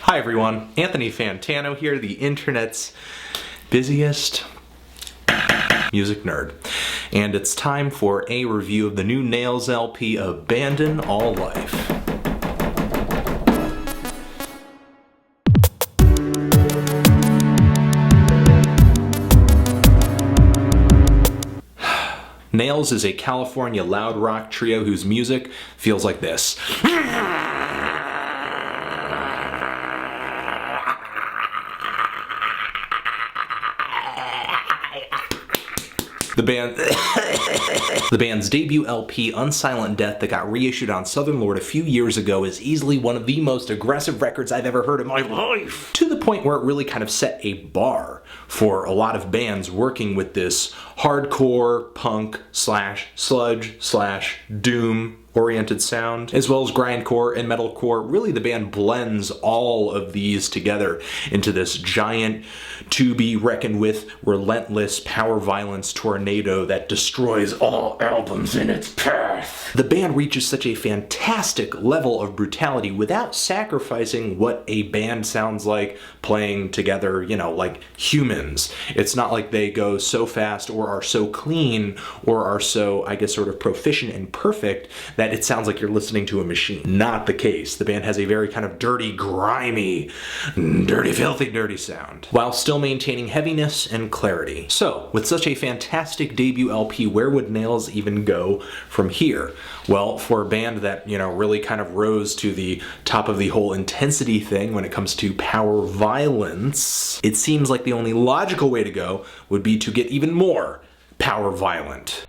Hi everyone, Anthony Fantano here, the internet's busiest music nerd. And it's time for a review of the new Nails LP, Abandon All Life. Nails is a California loud rock trio whose music feels like this. The band's debut LP, Unsilent Death, that got reissued on Southern Lord a few years ago, is easily one of the most aggressive records I've ever heard in my life. To the point where it really kind of set a bar for a lot of bands working with this hardcore, punk, sludge, doom oriented sound, as well as grindcore and metalcore. Really, the band blends all of these together into this giant, to be reckoned with, relentless power violence tornado that destroys all albums in its path. The band reaches such a fantastic level of brutality without sacrificing what a band sounds like playing together, you know, like humans. It's not like they go so fast or are so clean or are so, I guess, sort of proficient and perfect that it sounds like you're listening to a machine. Not the case. The band has a very kind of dirty, grimy, filthy, dirty sound, while still maintaining heaviness and clarity. So, with such a fantastic debut LP, where would Nails even go from here? Well, for a band that, you know, really kind of rose to the top of the whole intensity thing when it comes to power violence, it seems like the only logical way to go would be to get even more power violent.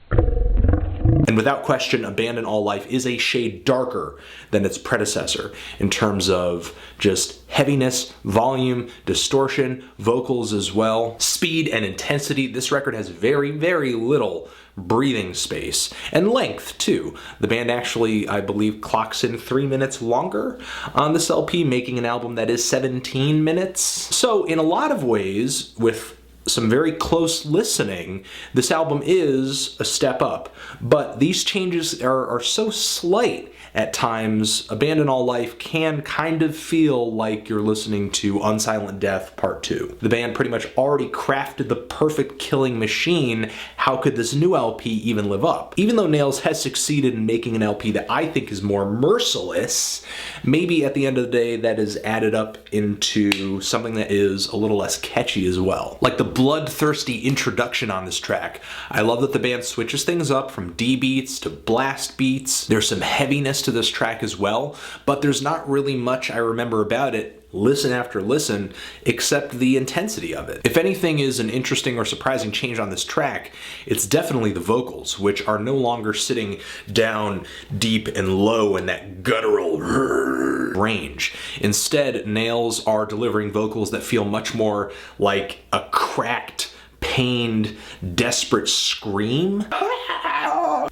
And without question, Abandon All Life is a shade darker than its predecessor in terms of just heaviness, volume, distortion, vocals as well, speed and intensity. This record has very, very little breathing space, and length too. The band actually, I believe, clocks in 3 minutes longer on this LP, making an album that is 17 minutes. So in a lot of ways, with some very close listening, this album is a step up. But these changes are so slight at times, Abandon All Life can kind of feel like you're listening to Unsilent Death Part 2. The band pretty much already crafted the perfect killing machine. How could this new LP even live up? Even though Nails has succeeded in making an LP that I think is more merciless, maybe at the end of the day that is added up into something that is a little less catchy as well. Like the bloodthirsty introduction on this track. I love that the band switches things up from D beats to blast beats. There's some heaviness to this track as well, but there's not really much I remember about it listen after listen except the intensity of it. If anything is an interesting or surprising change on this track, it's definitely the vocals, which are no longer sitting down deep and low in that guttural range. Instead, Nails are delivering vocals that feel much more like a cracked, pained, desperate scream.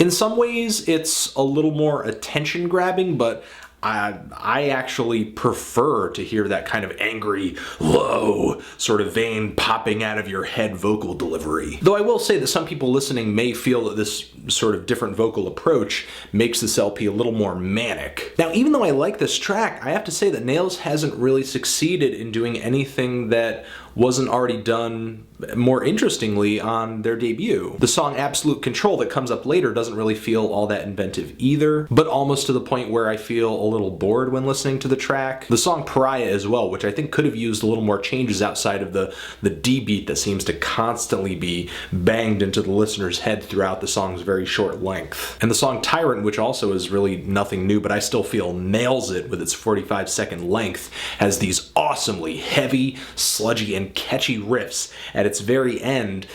In some ways, it's a little more attention-grabbing, but I actually prefer to hear that kind of angry, low, sort of vein popping out of your head vocal delivery. Though I will say that some people listening may feel that this sort of different vocal approach makes this LP a little more manic. Now, even though I like this track, I have to say that Nails hasn't really succeeded in doing anything that wasn't already done more interestingly on their debut. The song Absolute Control that comes up later doesn't really feel all that inventive either, but almost to the point where I feel a little bored when listening to the track. The song Pariah as well, which I think could have used a little more changes outside of the D beat that seems to constantly be banged into the listener's head throughout the song's very short length. And the song Tyrant, which also is really nothing new, but I still feel nails it with its 45-second length, has these awesomely heavy, sludgy, and catchy riffs at its very end,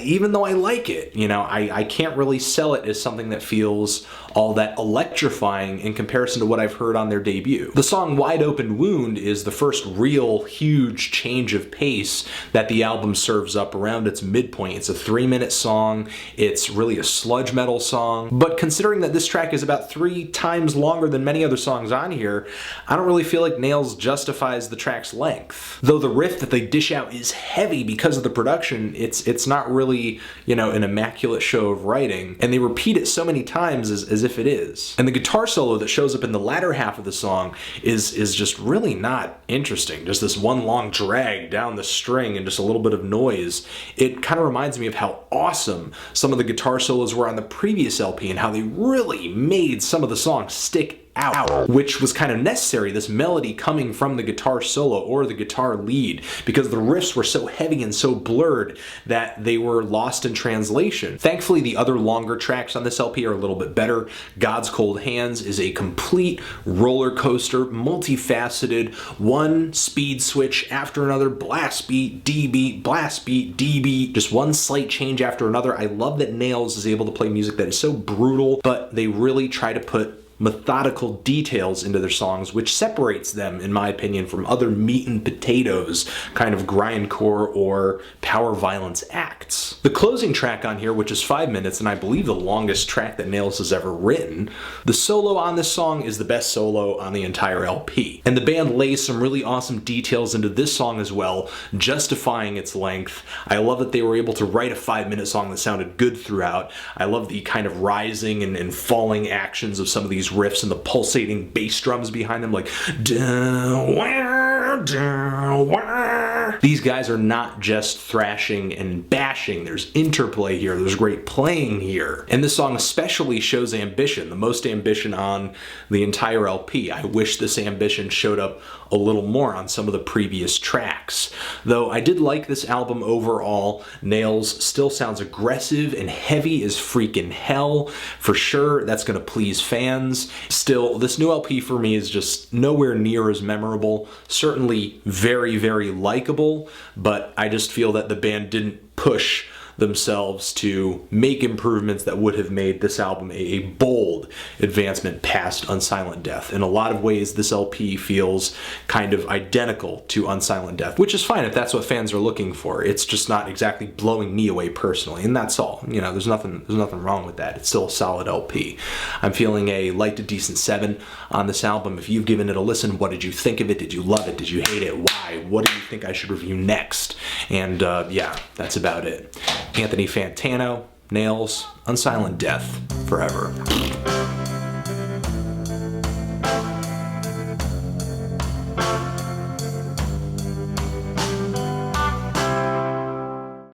even though I like it. You know, I can't really sell it as something that feels all that electrifying in comparison to what I've heard on their debut. The song Wide Open Wound is the first real huge change of pace that the album serves up around its midpoint. It's a 3-minute song, it's really a sludge metal song, but considering that this track is about 3 times longer than than many other songs on here, I don't really feel like Nails justifies the track's length. Though the riff that they dish out is heavy because of the production, it's not really, you know, an immaculate show of writing, and they repeat it so many times as if it is. And the guitar solo that shows up in the latter half of the song is just really not interesting. Just this one long drag down the string and just a little bit of noise. It kind of reminds me of how awesome some of the guitar solos were on the previous LP and how they really made some of the songs stick out, which was kind of necessary, this melody coming from the guitar solo or the guitar lead, because the riffs were so heavy and so blurred that they were lost in translation. Thankfully, the other longer tracks on this LP are a little bit better. God's Cold Hands is a complete roller coaster, multifaceted, one speed switch after another, blast beat, D beat, blast beat, D beat, just one slight change after another. I love that Nails is able to play music that is so brutal, but they really try to put methodical details into their songs, which separates them, in my opinion, from other meat and potatoes kind of grindcore or power violence acts. The closing track on here, which is 5 minutes, and I believe the longest track that Nails has ever written, the solo on this song is the best solo on the entire LP. And the band lays some really awesome details into this song as well, justifying its length. I love that they were able to write a 5-minute song that sounded good throughout. I love the kind of rising and falling actions of some of these riffs and the pulsating bass drums behind them, like these guys are not just thrashing and bashing. There's interplay here, there's great playing here. And this song especially shows ambition, the most ambition on the entire LP. I wish this ambition showed up a little more on some of the previous tracks. Though I did like this album overall. Nails still sounds aggressive and heavy as freaking hell. For sure, that's gonna please fans. Still, this new LP for me is just nowhere near as memorable. Certainly very, very likable, but I just feel that the band didn't push themselves to make improvements that would have made this album a bold advancement past Unsilent Death. In a lot of ways, this LP feels kind of identical to Unsilent Death, which is fine if that's what fans are looking for. It's just not exactly blowing me away personally, and that's all. You know, there's nothing wrong with that. It's still a solid LP. I'm feeling a light to decent 7 on this album. If you've given it a listen, what did you think of it? Did you love it? Did you hate it? Why? What do you think I should review next? And yeah, that's about it. Anthony Fantano, Nails, Unsilent Death, forever.